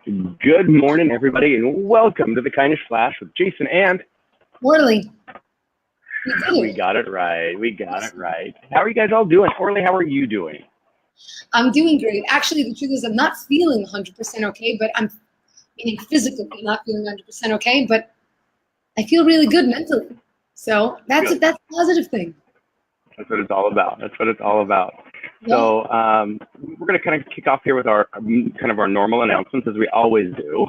Good morning, everybody, and welcome to the Kindness Flash with Jason and Orly. We got it right. We got it right. How are you guys all doing? Orly, how are you doing? I'm doing great. Actually, the truth is I'm not feeling 100% okay, but I'm meaning physically not feeling 100% okay, but I feel really good mentally. So that's a positive thing. That's what it's all about. That's what it's all about. Yeah. So we're going to kind of kick off here with our normal announcements, as we always do.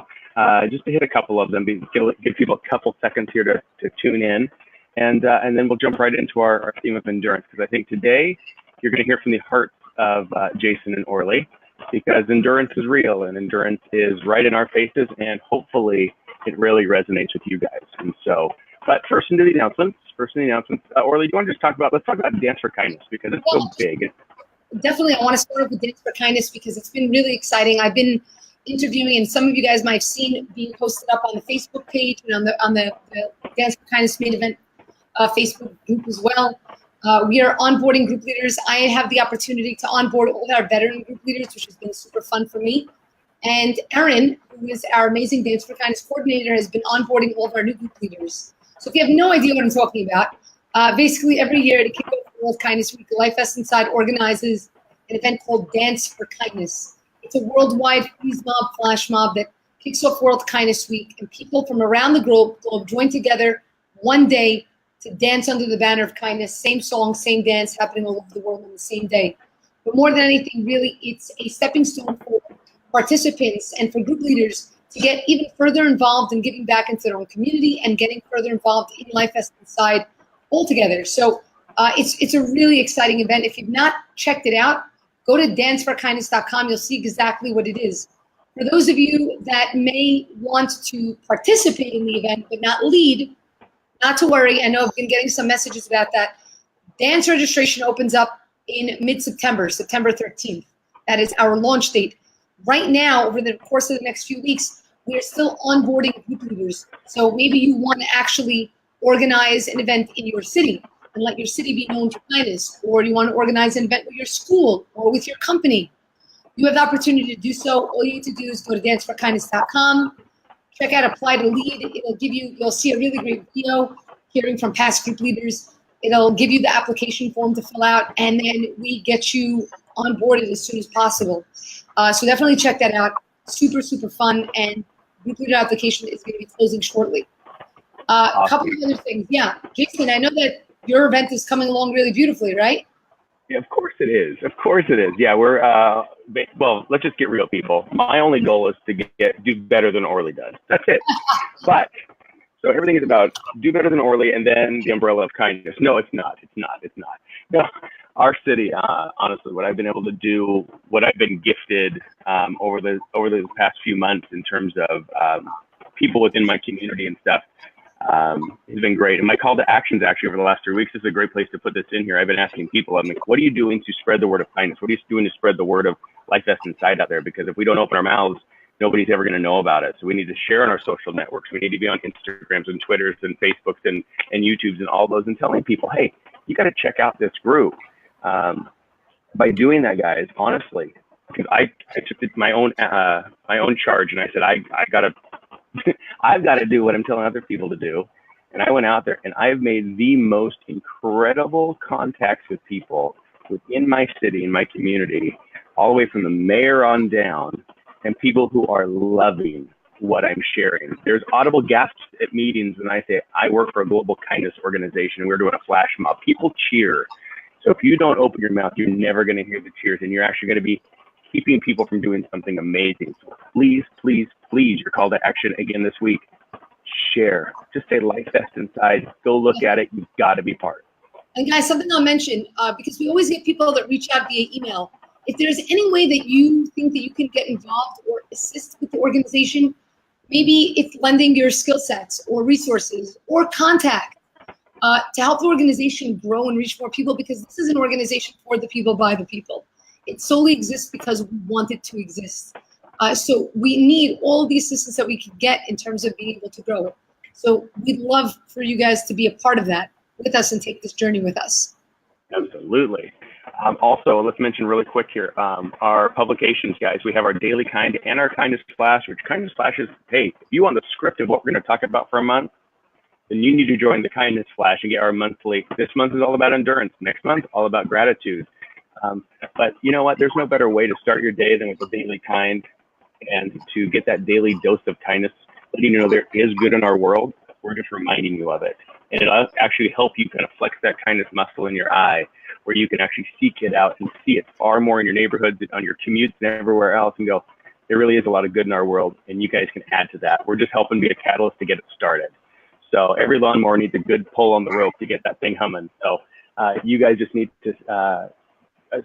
Just to hit a couple of them, give people a couple seconds here to tune in, and then we'll jump right into our theme of endurance, because I think today you're going to hear from the hearts of Jason and Orly, because endurance is real and endurance is right in our faces, and hopefully it really resonates with you guys. And so, but first into the announcements. Orly, do you want to just let's talk about Dance for Kindness, because it's so big. Definitely, I want to start with Dance for Kindness because it's been really exciting. I've been interviewing, and some of you guys might have seen being posted up on the Facebook page and on the Dance for Kindness main event Facebook group as well. We are onboarding group leaders. I have the opportunity to onboard all our veteran group leaders, which has been super fun for me. And Erin, who is our amazing Dance for Kindness coordinator, has been onboarding all of our new group leaders. So if you have no idea what I'm talking about, basically every year to kick off World Kindness Week, LifeVestInside organizes an event called Dance for Kindness. It's a worldwide freeze mob, flash mob that kicks off World Kindness Week, and people from around the globe join together one day to dance under the banner of kindness. Same song, same dance happening all over the world on the same day. But more than anything, really, it's a stepping stone for participants and for group leaders to get even further involved in giving back into their own community and getting further involved in LifeVestInside altogether. So it's a really exciting event. If you've not checked it out, go to danceforkindness.com. You'll see exactly what it is. For those of you that may want to participate in the event but not lead, not to worry. I know I've been getting some messages about that. Dance registration opens up in mid-September, September 13th. That is our launch date. Right now, over the course of the next few weeks, we are still onboarding group leaders. So maybe you want to actually organize an event in your city and let your city be known for kindness, or you want to organize an event with your school or with your company. You have the opportunity to do so. All you need to do is go to danceforkindness.com, check out Apply to Lead. You'll see a really great video hearing from past group leaders. It'll give you the application form to fill out, and then we get you onboarded as soon as possible. So definitely check that out. Super, super fun, and group leader application is going to be closing shortly. Awesome. A couple of other things. Yeah, Jason, I know that your event is coming along really beautifully, right? Yeah, of course it is. Of course it is. Yeah, we're well, let's just get real, people. My only goal is to do better than Orly does. That's it. But so everything is about do better than Orly, and then the umbrella of kindness. No, it's not. No, our city, honestly, what I've been able to do, what I've been gifted over the past few months in terms of people within my community and stuff, has been great. And my call to actions actually over the last 3 weeks is a great place to put this in here. I've been asking people, I'm like, what are you doing to spread the word of kindness? What are you doing to spread the word of LifeVestInside out there? Because if we don't open our mouths, nobody's ever going to know about it. So we need to share on our social networks. We need to be on Instagrams and Twitters and Facebooks and YouTubes and all those, and telling people, hey, you got to check out this group. By doing that, guys, honestly, because I took my own charge, and I said, I've got to do what I'm telling other people to do. And I went out there and I've made the most incredible contacts with people within my city, in my community, all the way from the mayor on down, and people who are loving what I'm sharing. There's audible gasps at meetings when I say, I work for a global kindness organization and we're doing a flash mob. People cheer. So if you don't open your mouth, you're never going to hear the cheers, and you're actually going to be keeping people from doing something amazing. So please, please, please, your call to action again this week, share. Just say LifeVestInside. Go look at it. You've got to be part. And guys, something I'll mention, because we always get people that reach out via email. If there's any way that you think that you can get involved or assist with the organization, maybe it's lending your skill sets or resources or contact to help the organization grow and reach more people, because this is an organization for the people, by the people. It solely exists because we want it to exist. So we need all the assistance that we can get in terms of being able to grow it. So we'd love for you guys to be a part of that with us and take this journey with us. Absolutely. Also, let's mention really quick here, our publications, guys. We have our Daily Kind and our Kindness Flash, which Kindness Flash is, hey, if you want the script of what we're going to talk about for a month, then you need to join the Kindness Flash and get our monthly. This month is all about endurance. Next month, all about gratitude. But you know what? There's no better way to start your day than with the Daily Kind, and to get that daily dose of kindness, letting you know there is good in our world. We're just reminding you of it. And it'll actually help you kind of flex that kindness muscle in your eye, where you can actually seek it out and see it far more in your neighborhoods, on your commutes, and everywhere else, and go, there really is a lot of good in our world, and you guys can add to that. We're just helping be a catalyst to get it started. So every lawnmower needs a good pull on the rope to get that thing humming. So you guys just need to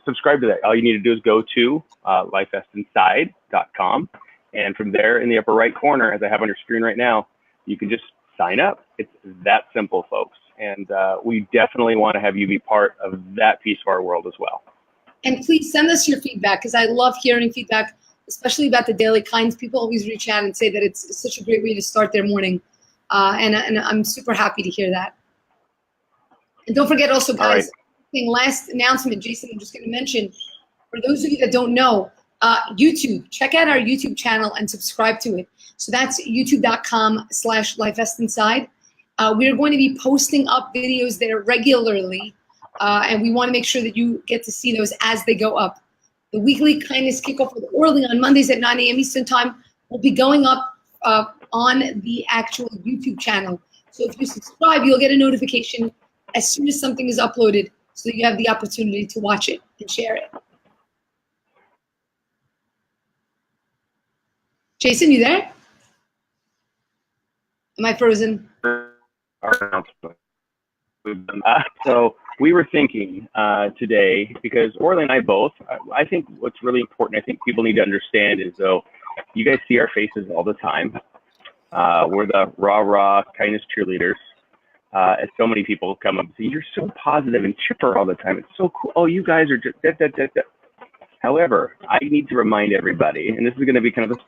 subscribe to that. All you need to do is go to LifeVestInside.com, and from there in the upper right corner, as I have on your screen right now, you can just sign up. It's that simple, folks. And we definitely want to have you be part of that piece of our world as well. And please send us your feedback, because I love hearing feedback, especially about the Daily Kinds. People always reach out and say that it's such a great way to start their morning. And I'm super happy to hear that. And don't forget also, guys, last announcement, Jason, I'm just going to mention, for those of you that don't know, YouTube, check out our YouTube channel and subscribe to it. So that's youtube.com/LifeVestInside. We're going to be posting up videos there regularly, and we want to make sure that you get to see those as they go up. The weekly kindness kickoff with Orly on Mondays at 9 a.m. Eastern Time will be going up on the actual YouTube channel. So if you subscribe, you'll get a notification as soon as something is uploaded, so that you have the opportunity to watch it and share it. Jason, you there? Am I frozen? So we were thinking today, because Orly and I both, I think what's really important, I think people need to understand is, though, you guys see our faces all the time. We're the rah-rah kindness cheerleaders. As so many people come up and say, you're so positive and chipper all the time. It's so cool. Oh, you guys are just da, da, da, da. However, I need to remind everybody, and this is going to be kind of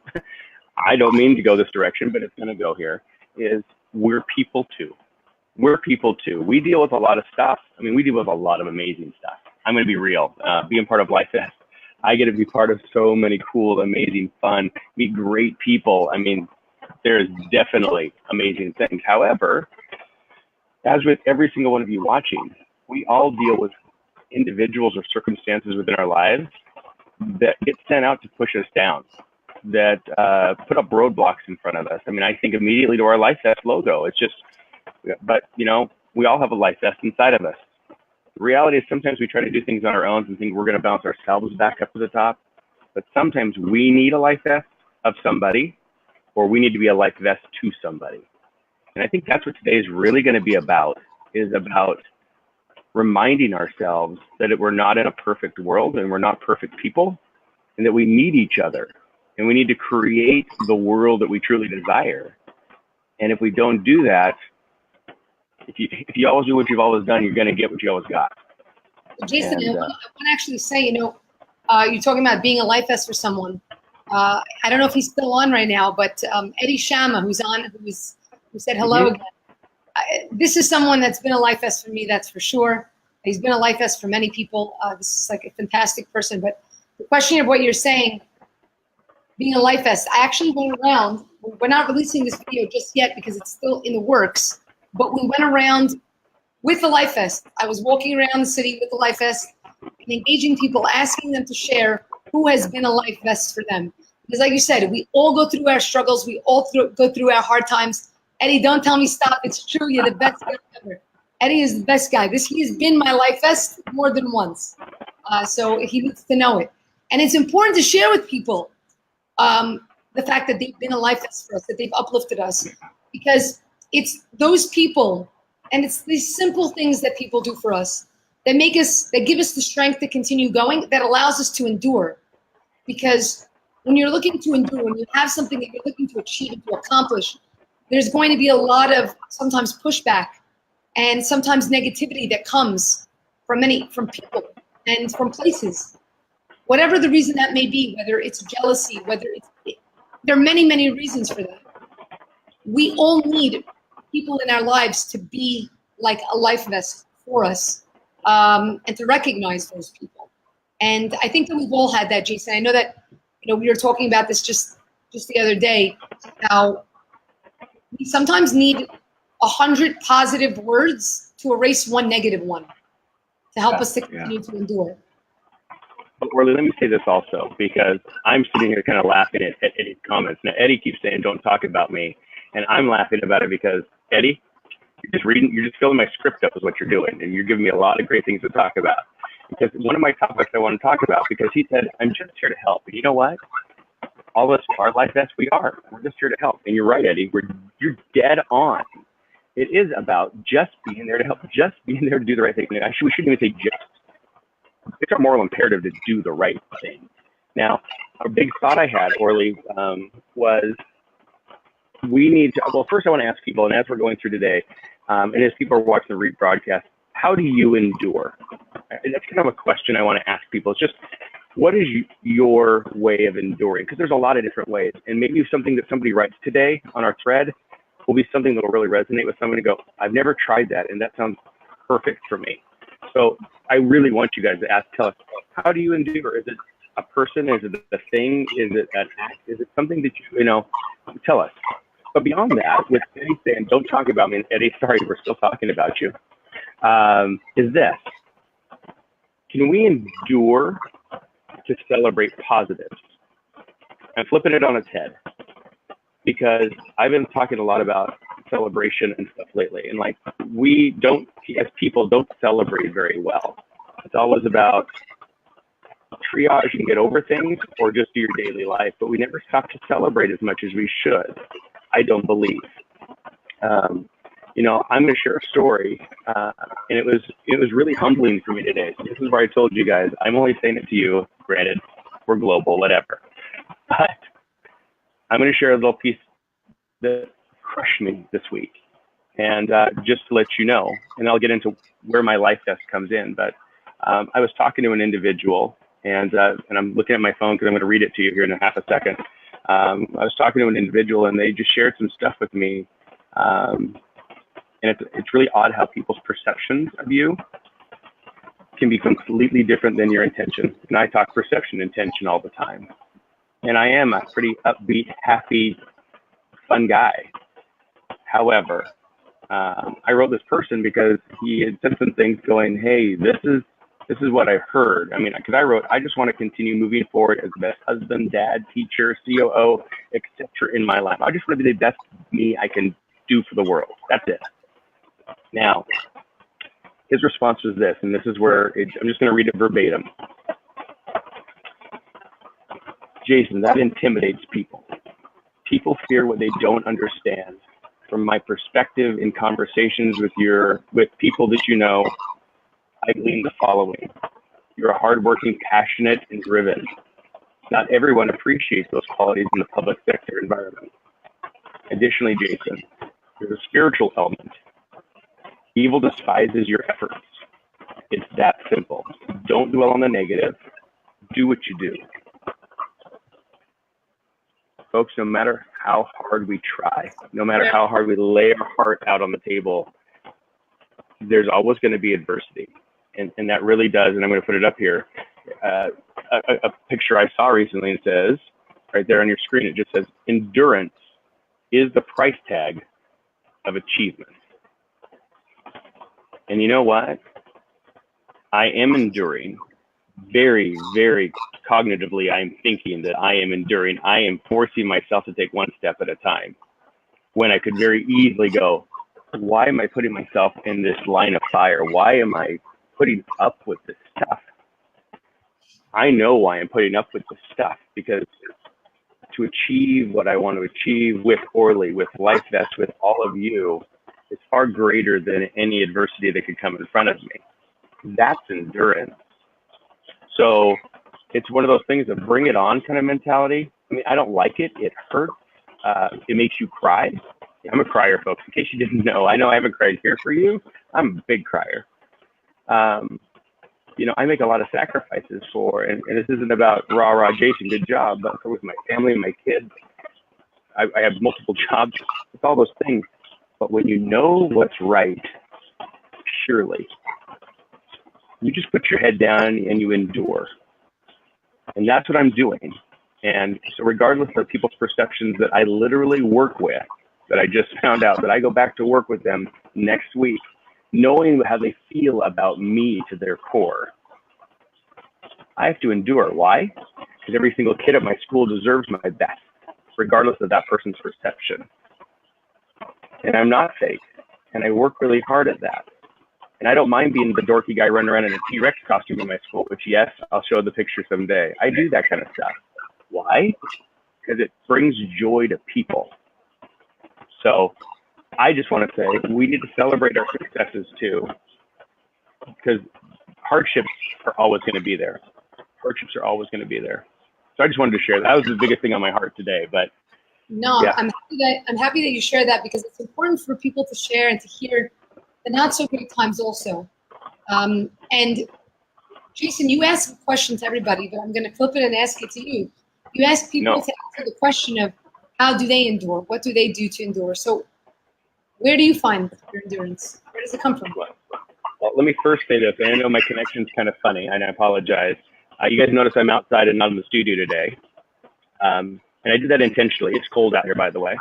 I don't mean to go this direction, but it's going to go here, is we're people too. We're people too. We deal with a lot of stuff. I mean, we deal with a lot of amazing stuff. I'm going to be real. Being part of LifeVest, I get to be part of so many cool, amazing, fun, meet great people. I mean, there's definitely amazing things. However, as with every single one of you watching, we all deal with individuals or circumstances within our lives that get sent out to push us down, that put up roadblocks in front of us. I mean, I think immediately to our LifeVest logo. It's just, but you know, we all have a LifeVest inside of us. The reality is sometimes we try to do things on our own and think we're going to bounce ourselves back up to the top. But sometimes we need a LifeVest of somebody, or we need to be a LifeVest to somebody. And I think that's what today is really going to be about, is about reminding ourselves that we're not in a perfect world and we're not perfect people, and that we need each other. And we need to create the world that we truly desire. And if we don't do that, if you always do what you've always done, you're going to get what you always got. Jason, I want to actually say, you know, you're talking about being a LifeVest for someone. I don't know if he's still on right now, but Eddie Shama, who said hello again. This is someone that's been a LifeVest for me, that's for sure. He's been a LifeVest for many people. This is like a fantastic person. But the question of what you're saying, being a LifeVest, I actually went around. We're not releasing this video just yet because it's still in the works. But we went around with the LifeVest. I was walking around the city with the LifeVest and engaging people, asking them to share who has been a LifeVest for them. Because like you said, we all go through our struggles. We all go through our hard times. Eddie, don't tell me stop. It's true. You're the best guy ever. Eddie is the best guy. He has been my LifeVest more than once. So he needs to know it. And it's important to share with people the fact that they've been a LifeVest for us, that they've uplifted us. Because it's those people, and it's these simple things that people do for us that give us the strength to continue going, that allows us to endure. Because when you're looking to endure, when you have something that you're looking to achieve and to accomplish, there's going to be a lot of sometimes pushback and sometimes negativity that comes from people and from places. Whatever the reason that may be, whether it's jealousy, there are many, many reasons for that. We all need people in our lives to be like a LifeVest for us. and to recognize those people. And I think that we've all had that, Jason. I know that, we were talking about this just the other day, how we sometimes need 100 positive words to erase one negative one to help us to continue to endure. But Orly, let me say this also, because I'm sitting here kind of laughing at Eddie's comments. Now, Eddie keeps saying, don't talk about me. And I'm laughing about it because, Eddie, you're just filling my script up is what you're doing. And you're giving me a lot of great things to talk about. Because one of my topics I want to talk about, because he said, I'm just here to help. And you know what? All of us are like that. We're just here to help. And you're right, Eddie. You're dead on. It is about just being there to help, just being there to do the right thing. Actually, we shouldn't even say just. It's our moral imperative to do the right thing. Now, a big thought I had, Orly, was we need to, well, first I want to ask people, and as we're going through today, and as people are watching the rebroadcast, how do you endure? That's kind of a question I want to ask people. It's just, what is your way of enduring? Because there's a lot of different ways. And maybe something that somebody writes today on our thread will be something that will really resonate with somebody to go, I've never tried that, and that sounds perfect for me. So I really want you guys to tell us, how do you endure? Is it a person? Is it a thing? Is it an act? Is it something that tell us. But beyond that, with Eddie saying, don't talk about me, and Eddie, sorry, we're still talking about you, is this. Can we endure to celebrate positives? I'm flipping it on its head, because I've been talking a lot about celebration and stuff lately. And like, we don't, as people, don't celebrate very well. It's always about triage and get over things, or just do your daily life. But we never stop to celebrate as much as we should, I don't believe. I'm going to share a story, and it was really humbling for me today. So this is where I told you guys, I'm only saying it to you, granted, we're global, whatever. But I'm going to share a little piece that crushed me this week. And just to let you know, and I'll get into where my life vest comes in, but I was talking to an individual, and I'm looking at my phone because I'm going to read it to you here in a half a second. I was talking to an individual, and they just shared some stuff with me. And it's really odd how people's perceptions of you can be completely different than your intention. And I talk perception, intention all the time. And I am a pretty upbeat, happy, fun guy. However, I wrote this person because he had said some things going, hey, this is what I heard. I mean, because I wrote, I just want to continue moving forward as the best husband, dad, teacher, COO, etc. in my life. I just want to be the best me I can do for the world. That's it. Now, his response was this, and this is where I'm just going to read it verbatim. Jason, that intimidates people. People fear what they don't understand. From my perspective in conversations with people that you know, I glean the following. You're a hardworking, passionate, and driven. Not everyone appreciates those qualities in the public sector environment. Additionally, Jason, there's a spiritual element. Evil despises your efforts. It's that simple. Don't dwell on the negative. Do what you do. Folks, no matter how hard we try, no matter how hard we lay our heart out on the table, there's always going to be adversity. And that really does, and I'm going to put it up here, a picture I saw recently, and says, right there on your screen, it just says, endurance is the price tag of achievement. And you know what? I am enduring. Very, very cognitively, I'm thinking that I am enduring. I am forcing myself to take one step at a time, when I could very easily go, why am I putting myself in this line of fire? Why am I putting up with this stuff? I know why I'm putting up with this stuff, because to achieve what I want to achieve with Orly, with LifeVest, with all of you, is far greater than any adversity that could come in front of me. That's endurance. So it's one of those things of bring it on kind of mentality. I mean, I don't like it. It hurts. It makes you cry. I'm a crier, folks, in case you didn't know. I know I haven't cried here for you. I'm a big crier. I make a lot of sacrifices for, and this isn't about rah, Jason, good job, but for with my family and my kids. I have multiple jobs. It's all those things. But when you know what's right, surely, You just put your head down and you endure. And that's what I'm doing. And so regardless of people's perceptions that I literally work with, that I just found out that I go back to work with them next week, knowing how they feel about me to their core, I have to endure. Why? Because every single kid at my school deserves my best, regardless of that person's perception. And I'm not fake. And I work really hard at that. And I don't mind being the dorky guy running around in a T-Rex costume in my school, which, yes, I'll show the picture someday. I do that kind of stuff. Why? Because it brings joy to people. So I just want to say we need to celebrate our successes too, because hardships are always going to be there. Hardships are always going to be there. So I just wanted to share that. That was the biggest thing on my heart today. But no, yeah. I'm happy that you share that, because it's important for people to share and to hear the not so great times also. And Jason, you ask a question to everybody, but I'm going to flip it and ask it to you. You ask people to answer the question of how do they endure? What do they do to endure? So where do you find your endurance? Where does it come from? Well, let me first say this. And I know my connection's kind of funny, and I apologize. You guys notice I'm outside and not in the studio today. And I did that intentionally. It's cold out here, by the way.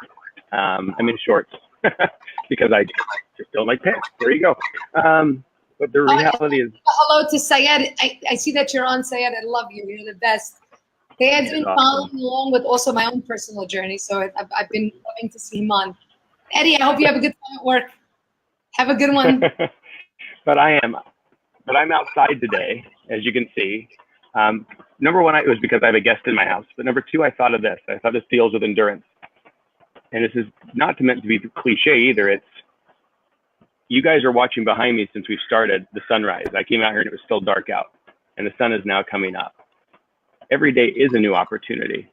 I'm in shorts because I just don't like pants. There you go. But the reality is... Hello to Syed. I see that you're on, Syed. I love you. You're the best. Syed's been following along with also my own personal journey, so I've been loving to see him on. Eddie, I hope you have a good time at work. Have a good one. But I'm outside today, as you can see. Number one, it was because I have a guest in my house. But number two, I thought of this. I thought this deals with endurance. And this is not meant to be cliche either. It's, you guys are watching behind me since we started the sunrise. I came out here and it was still dark out, and the sun is now coming up. Every day is a new opportunity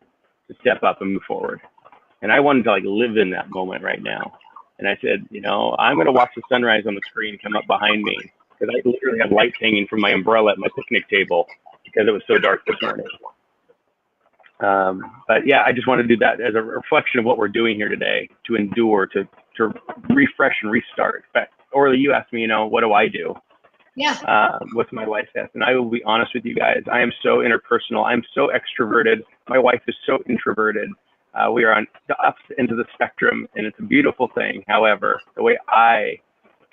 to step up and move forward. And I wanted to live in that moment right now. And I said, I'm going to watch the sunrise on the screen come up behind me, because I literally have lights hanging from my umbrella at my picnic table because it was so dark this morning. But yeah, I just want to do that as a reflection of what we're doing here today, to endure, to refresh and restart. In fact, Orly, you asked me, what do I do? Yeah. What's my life test? And I will be honest with you guys. I am so interpersonal. I'm so extroverted. My wife is so introverted. We are on the opposite ends of the spectrum, and it's a beautiful thing. However, the way I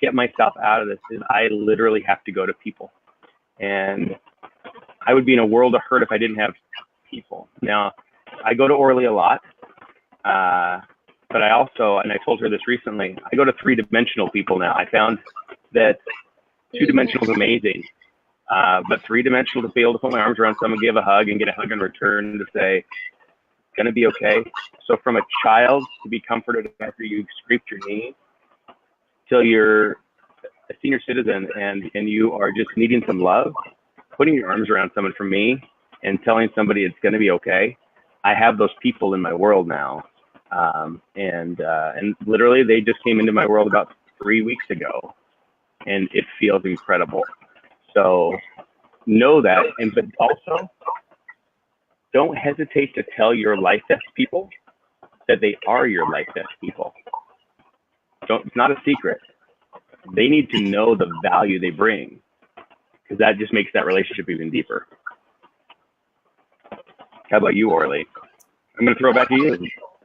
get myself out of this is I literally have to go to people. And I would be in a world of hurt if I didn't have people. Now, I go to Orly a lot, but I also, and I told her this recently, I go to three-dimensional people now. I found that two-dimensional is amazing, but three-dimensional, to be able to put my arms around someone, give a hug, and get a hug in return to say, going to be okay. So from a child to be comforted after you've scraped your knee, till you're a senior citizen and you are just needing some love, putting your arms around someone, for me, and telling somebody it's going to be okay. I have those people in my world now. And literally they just came into my world about 3 weeks ago, and it feels incredible. So know that, but also don't hesitate to tell your life test people that they are your life test people. It's not a secret. They need to know the value they bring, because that just makes that relationship even deeper. How about you, Orly? I'm going to throw it back to you.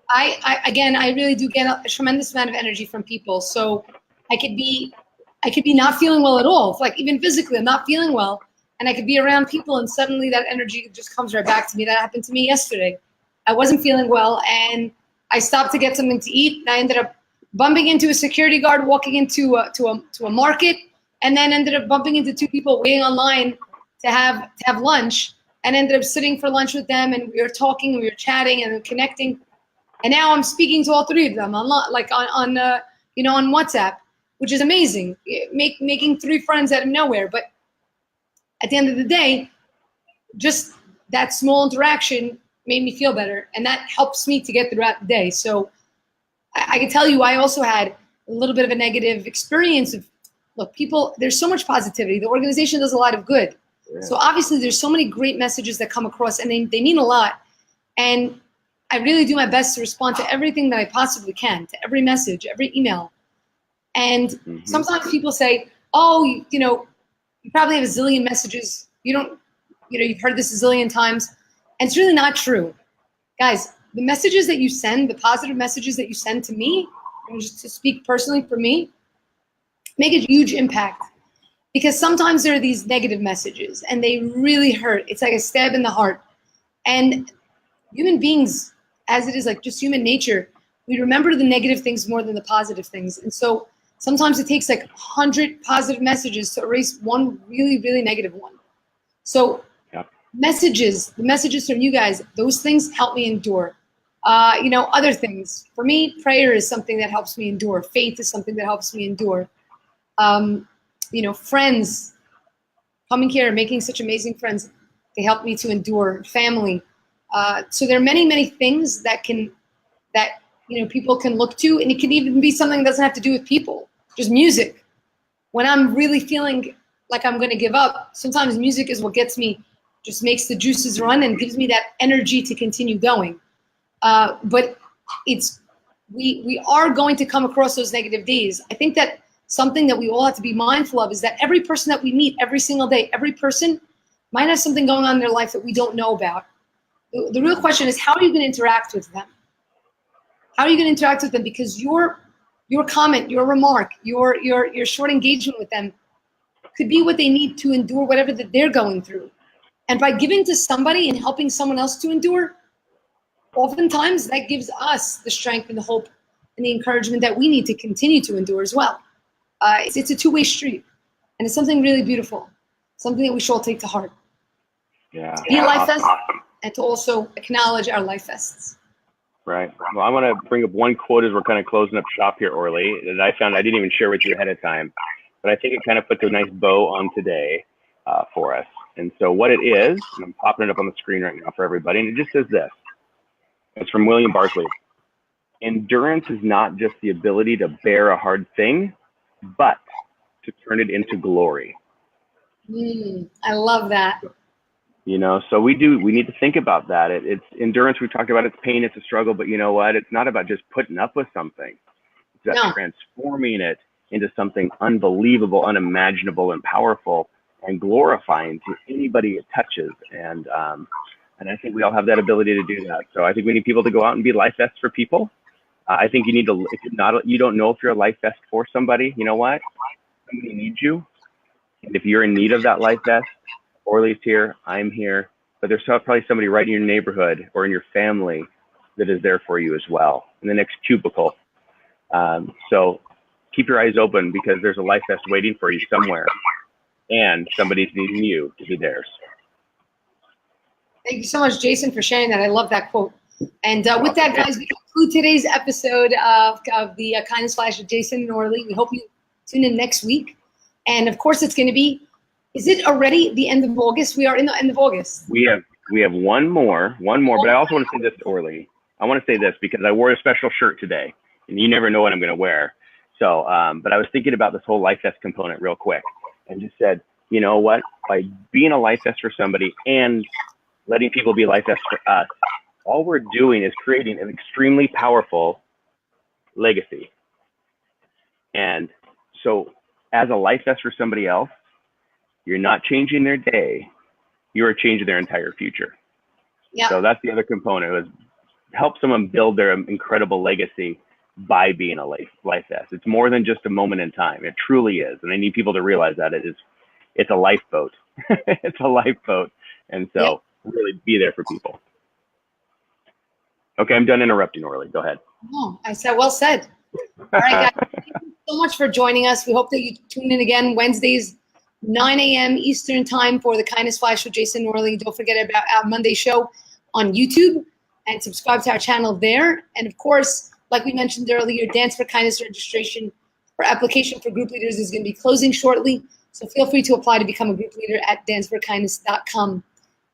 I really do get a tremendous amount of energy from people. So I could be not feeling well at all. It's like, even physically, I'm not feeling well. And I could be around people, and suddenly that energy just comes right back to me. That happened to me yesterday. I wasn't feeling well, and I stopped to get something to eat, and I ended up bumping into a security guard walking into a market, and then ended up bumping into two people waiting online to have lunch, and ended up sitting for lunch with them, and we were talking, and we were chatting, and we were connecting, and now I'm speaking to all three of them on WhatsApp, which is amazing. Making 3 friends out of nowhere, but at the end of the day, just that small interaction made me feel better, and that helps me to get throughout the day. So I can tell you, I also had a little bit of a negative experience of, look, people, there's so much positivity. The organization does a lot of good. Yeah. So obviously there's so many great messages that come across, and they mean a lot. And I really do my best to respond to everything that I possibly can, to every message, every email. And sometimes people say, oh, You probably have a zillion messages. You've heard this a zillion times, and it's really not true. Guys, the messages that you send, the positive messages that you send to me, and just to speak personally for me, make a huge impact. Because sometimes there are these negative messages and they really hurt. It's like a stab in the heart. And human beings, as it is like just human nature, we remember the negative things more than the positive things. And so sometimes it takes like 100 positive messages to erase one really, really negative one. So the messages from you guys, those things help me endure. Other things. For me, prayer is something that helps me endure. Faith is something that helps me endure. Friends coming here, making such amazing friends, they help me to endure. Family. So there are many, many things that people can look to, and it can even be something that doesn't have to do with people, just music. When I'm really feeling like I'm going to give up, sometimes music is what gets me, just makes the juices run and gives me that energy to continue going. But we are going to come across those negative days. I think that something that we all have to be mindful of is that every person that we meet every single day, every person might have something going on in their life that we don't know about. The real question is, how are you going to interact with them? How are you going to interact with them? Because your comment, your remark, your short engagement with them could be what they need to endure whatever that they're going through. And by giving to somebody and helping someone else to endure, oftentimes that gives us the strength and the hope and the encouragement that we need to continue to endure as well. It's a two-way street, and it's something really beautiful, something that we should all take to heart. Yeah. To be a Life Vest, and to also acknowledge our Life Vests. Right. Well, I want to bring up one quote as we're kind of closing up shop here, Orly, that I found I didn't even share with you ahead of time, but I think it kind of puts a nice bow on today for us. And so what it is, and I'm popping it up on the screen right now for everybody, and it just says this. It's from William Barclay. Endurance is not just the ability to bear a hard thing, but to turn it into glory. I love that. So we need to think about that. It's endurance. We talked about it's pain, it's a struggle, but you know what? It's not about just putting up with something. It's about transforming it into something unbelievable, unimaginable, and powerful, and glorifying to anybody it touches. And I think we all have that ability to do that. So I think we need people to go out and be life vests for people. I think you need to, if you don't know if you're a life vest for somebody, you know what? Somebody needs you. And if you're in need of that life vest, Orly's here, I'm here, but there's probably somebody right in your neighborhood or in your family that is there for you as well, in the next cubicle. So keep your eyes open, because there's a life vest waiting for you somewhere, and somebody's needing you to be theirs. Thank you so much, Jason, for sharing that. I love that quote. And with that, guys, we conclude today's episode of the Kindness Flash with Jason and Orly. We hope you tune in next week. And of course, it's going to be, is it already the end of August? We are in the end of August. We have one more, but I also want to say this, Orly. I want to say this because I wore a special shirt today, and you never know what I'm going to wear. So, but I was thinking about this whole life vest component real quick, and just said, you know what? By being a life vest for somebody and letting people be life vests for us, all we're doing is creating an extremely powerful legacy. And so as a life vest for somebody else, you're not changing their day, you are changing their entire future. Yeah. So that's the other component, is help someone build their incredible legacy by being a life vest. It's more than just a moment in time. It truly is. And I need people to realize that it's a lifeboat. It's a lifeboat. And so really be there for people. Okay, I'm done interrupting, Orly. Go ahead. Oh, I said, well said. All right, guys. Thank you so much for joining us. We hope that you tune in again Wednesdays, 9 a.m. Eastern time for the Kindness Flash with Jason and Orly. Don't forget about our Monday show on YouTube, and subscribe to our channel there. And of course, like we mentioned earlier, Dance for Kindness registration for application for group leaders is going to be closing shortly. So feel free to apply to become a group leader at danceforkindness.com.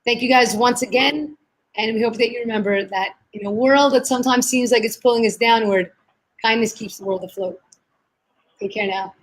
Thank you guys once again. And we hope that you remember that in a world that sometimes seems like it's pulling us downward, kindness keeps the world afloat. Take care now.